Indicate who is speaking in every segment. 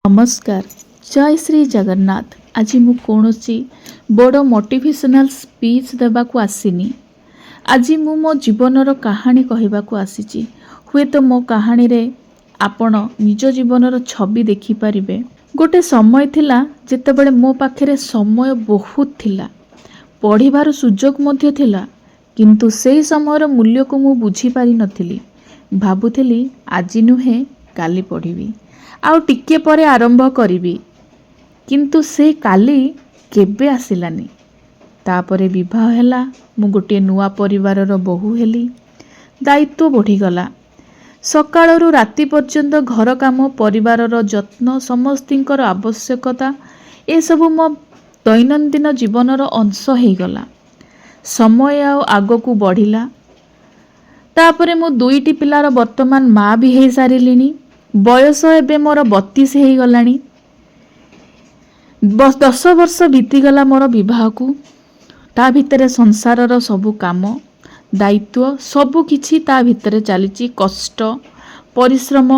Speaker 1: नमस्कार। जय श्री जगन्नाथ। आज मु कौनसी बड़ मोटिवेशनल स्पीच देवाक आसीनी। आज मु मो जीवनर कहानी कहवाक आसी। हुए तो मो कहानी रे आपण निज जीवनर छवि देखिपारे। गोटे समय थिला जेतेबेले मो पाखरे समय बहुत थिला, पढ़िबार सुजोग मध्य थिला, किंतु सेई समयर मूल्य को मु बुझी पारि नथिली। भाबुथिली आज नुहे काली पढ़िबी, आउ टिके परे आरंभ करिबी, किंतु से काली केबे आसिलानी। तापरे विवाह हैला, मु गोटे नुआ परिवारर बहु हेली। दायित्व बढ़ीगला। सकाळरू राति पर्यंत घर काम, परिवारर जत्न, समस्तिंकर आवश्यकता ए सबु मो दैनंदिन जीवनर अंश हेगला। समय आगकू बढ़िला। तापरे मु दुईटी पिलार वर्तमान माँ भी हे सारिलिनी। बयस एबे मोर 32 हे गलानी। 10 वर्ष बीतीगला मोर विवाह को। ता भितरे संसारर सबु काम, दायित्व सबु किछि ता भितरे चलीची। कष्ट, परिश्रम,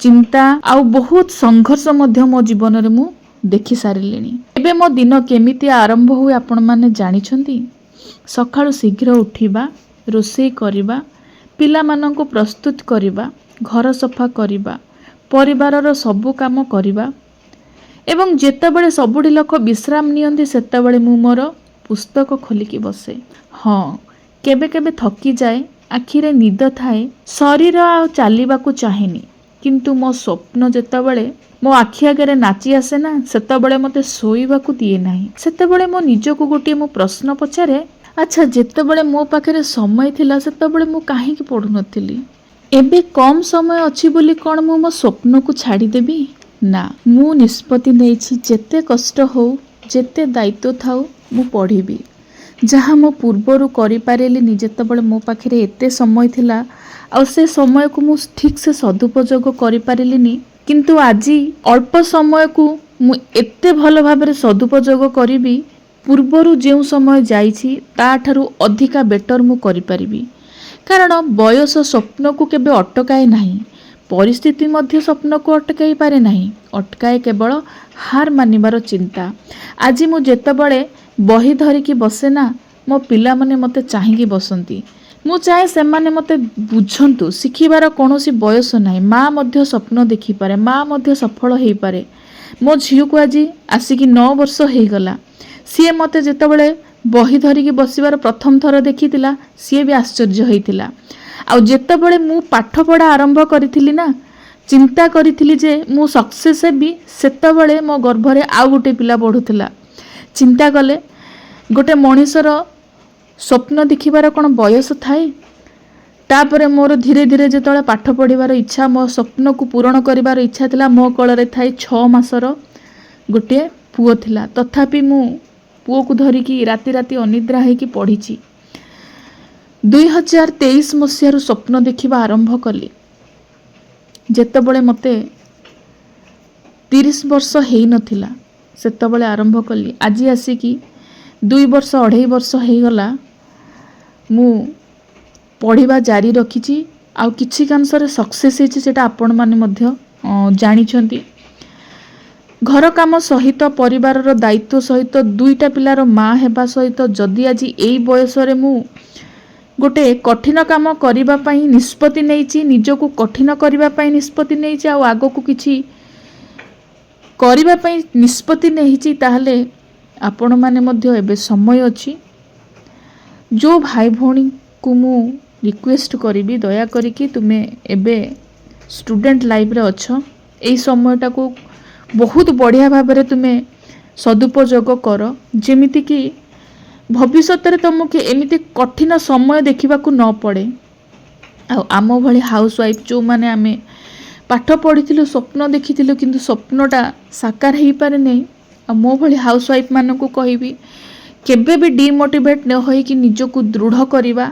Speaker 1: चिंता आउ बहुत संघर्ष मध्य मो जीवन रे मु देखि सारिलिनी। एबे मो दिन केमिति आरंभ हुए आपण माने जानिछंती। सकाळु शीघ्र उठिबा, रोषेई करिबा, पिला माननको प्रस्तुत करिबा, घर सफा करिबा, परिवारर सबु काम करिबा, एवं जेतेबेले सबुडी लोक विश्राम नियंती सेतेबेले मु मोर पुस्तक खोलिकी बसे। हाँ, केबे केबे थकी जाए, आखिरे निद थाए, शरीर आ चालिबाकू चाहेनी, किंतु मो स्वप्न जेतेबेले मो आखि आगे नाची आसे ना, सेतेबेले मते सोईबाकू दिए नाही। सेतेबेले मो निजको गोटे मो प्रश्न पचारे, अच्छा जेतेबेले मो पाखरे समय थिला सेतेबेले मु काहेकि पढु नथिली। एबे कम समय अछि बोली कोन मु मो स्वप्न को छाड़ी देबी? ना, मु निष्पत्ति नेछि जेते कष्ट हो, जेते दायित्व थाउ, मु पढ़िबी। जहाँ मो पूर्वरु करि पारेलिनी, जेतेबेले मो पाखरे एते समय थिला आ से समय को मु ठीक से सदुपयोग करि पारेलिनी, किंतु आजी अल्प समय को मु एते भलो भाबरे सदुपयोग करिबी, पूर्वरु जेउ समय जाइछि ता ठारू अधिका बेटर मु करि पारिबी। कारण बयस स्वप्न को केबे अटकाए नाही, परिस्थिति मध्य स्वप्न को अटकाई पारे नाही। अटकाए केवल हार मानिबार चिंता। आज मु जेतेबेले बही धरिकी बसे ना, मो पिला माने मते चाहिकी बसंती। मु चाहे से माने मते बुझंतु, शिखिबार कोनोसी बयस नाही। माँ मध्य स्वप्न देखि पारे, माँ मध्य सफल हेई पारे। मो झियो को आज आसिकी 9 वर्ष हेई गला। सी मते जेतेबेले बही धरिकी बसिबार प्रथम थर देखितिला, सी भी आश्चर्य होइतिला। आ जेतेबेले मु पाठ पढ़ा आरंभ करिथिली ना, चिंता करिथिली जे मु सक्सेस हेबी, सेतेबेले मो गर्भरे आउ गोटे पिला पढुथिला। चिंता कले गोटे मनीषर स्वप्न देखिबार कोन बयस थाए। तापरे मोर धीरे धीरे जेतेबेले पाठ पढ़िबार इच्छा, मो स्वप्न को पूरण करिबार इच्छा थिला, मो कोलरे थाए 6 मासर गोटे पुओ थिला। तथापि मु पुओ को धरिकी राति राति अनिद्रा होइकी पढ़िची। 2023 मसीहारू स्वप्न देखिबा आरंभ कली जेतेबेले मते 30 वर्ष हेई नथिला, सेतेबेले आरंभ कली। आज आसिकी 2 वर्ष 2.5 वर्ष हेई गला, मु पढ़िबा जारी रखिची। आ किछि कांसरे सक्सेस हेछि, सेटा आपण माने मध्य जानिछंती। घर काम सहित, परिवारर दायित्व सहित, 2टा पिलार माँ हेबा सहित, जदि आज एई बयस रे मु गोटे कठिन काम करिबा पई निष्पत्ति नेइची, निजको कठिन करिबा पई निष्पत्ति नेइची, आ आगो को किछि करिबा पई निष्पत्ति नेइची, ताहले आपण माने मध्य एबे समय अछि। जो भाई भौणी को मु रिक्वेस्ट करिबी, दया करिकी तुमे एबे स्टूडेंट लाइफ रे अछो, एई समयटा को बहुत बढ़िया भाबरे तुमे सदुपयोग कर, जेमिति कि भविष्य रे तुमके एमिति कठिन समय देखिबा को न पड़े। आम भली हाउस वाइफ जो माने आमे पाठ पढ़िथिलु, स्वप्न देखिथिलु, किंतु स्वप्नटा साकार हेई पारे नै, आ मो भली हाउस वाइफ मानकु कहिबी केबे भी डिमोटिवेट न होई कि निजको दृढ़ करिबा।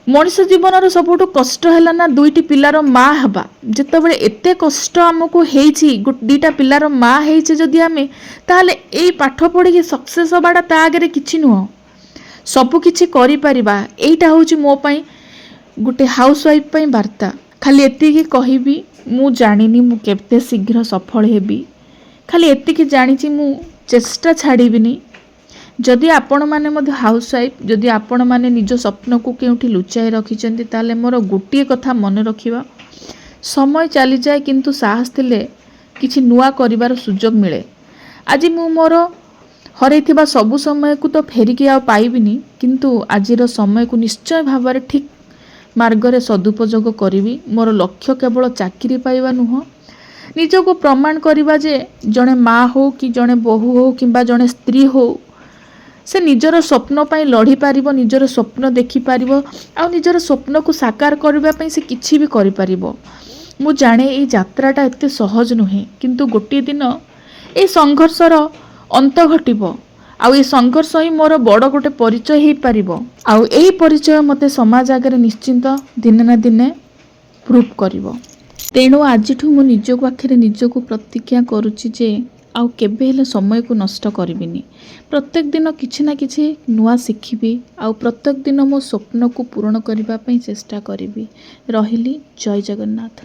Speaker 1: मनुष्य जीवन सबुठु कष्ट है ना 2टी पिलार माँ हवा। जेतेबेले एते कष्ट आमको हेइछि, 2टा पिलार माँ हेइछे जदि आमे, ताहले एई पाठ पढ़ी सक्सेस हबाटा ता आगे किछि नुह, सबु किछि करि परिबा। एइटा होछि मो पई गोटे हाउस वाइफ पई वार्ता। खाली एतिकी कहिबी ମୁଁ ଜାଣିନି ମୁଁ କେତେ ଶୀଘ୍ର ସଫଳ ହେବି, ଖାଲି ଏତିକି ଜାଣିଛି ମୁଁ ଚେଷ୍ଟା ଛାଡ଼ିବିନି। ଯଦି ଆପଣମାନେ ମଧ୍ୟ ହାଉସ୍ୱାଇଫ୍, ଯଦି ଆପଣମାନେ ନିଜ ସ୍ୱପ୍ନକୁ କେଉଁଠି ଲୁଚାଇ ରଖିଛନ୍ତି, ତାହେଲେ ମୋର ଗୋଟିଏ କଥା ମନେ ରଖିବା, ସମୟ ଚାଲିଯାଏ କିନ୍ତୁ ସାହସ ଥିଲେ କିଛି ନୂଆ କରିବାର ସୁଯୋଗ ମିଳେ। ଆଜି ମୁଁ ମୋର ହରେଇଥିବା ସବୁ ସମୟକୁ ତ ଫେରିକି ଆଉ ପାଇବିନି, କିନ୍ତୁ ଆଜିର ସମୟକୁ ନିଶ୍ଚୟ ଭାବରେ ଠିକ୍ ମାର୍ଗରେ ସଦୁପଯୋଗ କରିବି। ମୋର ଲକ୍ଷ୍ୟ କେବଳ ଚାକିରି ପାଇବା ନୁହଁ, ନିଜକୁ ପ୍ରମାଣ କରିବା ଯେ ଜଣେ ମା ହେଉ କି ଜଣେ ବୋହୂ ହେଉ କିମ୍ବା ଜଣେ ସ୍ତ୍ରୀ ହେଉ, ସେ ନିଜର ସ୍ୱପ୍ନ ପାଇଁ ଲଢ଼ିପାରିବ, ନିଜର ସ୍ୱପ୍ନ ଦେଖିପାରିବ, ଆଉ ନିଜର ସ୍ୱପ୍ନକୁ ସାକାର କରିବା ପାଇଁ ସେ କିଛି ବି କରିପାରିବ। ମୁଁ ଜାଣେ ଏଇ ଯାତ୍ରାଟା ଏତେ ସହଜ ନୁହେଁ, କିନ୍ତୁ ଗୋଟିଏ ଦିନ ଏଇ ସଂଘର୍ଷର ଅନ୍ତ ଘଟିବ, ଆଉ ଏଇ ସଂଘର୍ଷ ହିଁ ମୋର ବଡ଼ ଗୋଟେ ପରିଚୟ ହେଇପାରିବ। ଆଉ ଏହି ପରିଚୟ ମୋତେ ସମାଜ ଆଗରେ ନିଶ୍ଚିନ୍ତ ଦିନେ ନା ଦିନେ ପ୍ରୁଭ୍ କରିବ। ତେଣୁ ଆଜିଠୁ ମୁଁ ନିଜ ପାଖରେ ନିଜକୁ ପ୍ରତିଜ୍ଞା କରୁଛି ଯେ ଆଉ କେବେ ହେଲେ ସମୟକୁ ନଷ୍ଟ କରିବିନି। ପ୍ରତ୍ୟେକ ଦିନ କିଛି ନା କିଛି ନୂଆ ଶିଖିବି, ଆଉ ପ୍ରତ୍ୟେକ ଦିନ ମୋ ସ୍ୱପ୍ନକୁ ପୂରଣ କରିବା ପାଇଁ ଚେଷ୍ଟା କରିବି। ରହିଲି, ଜୟ ଜଗନ୍ନାଥ।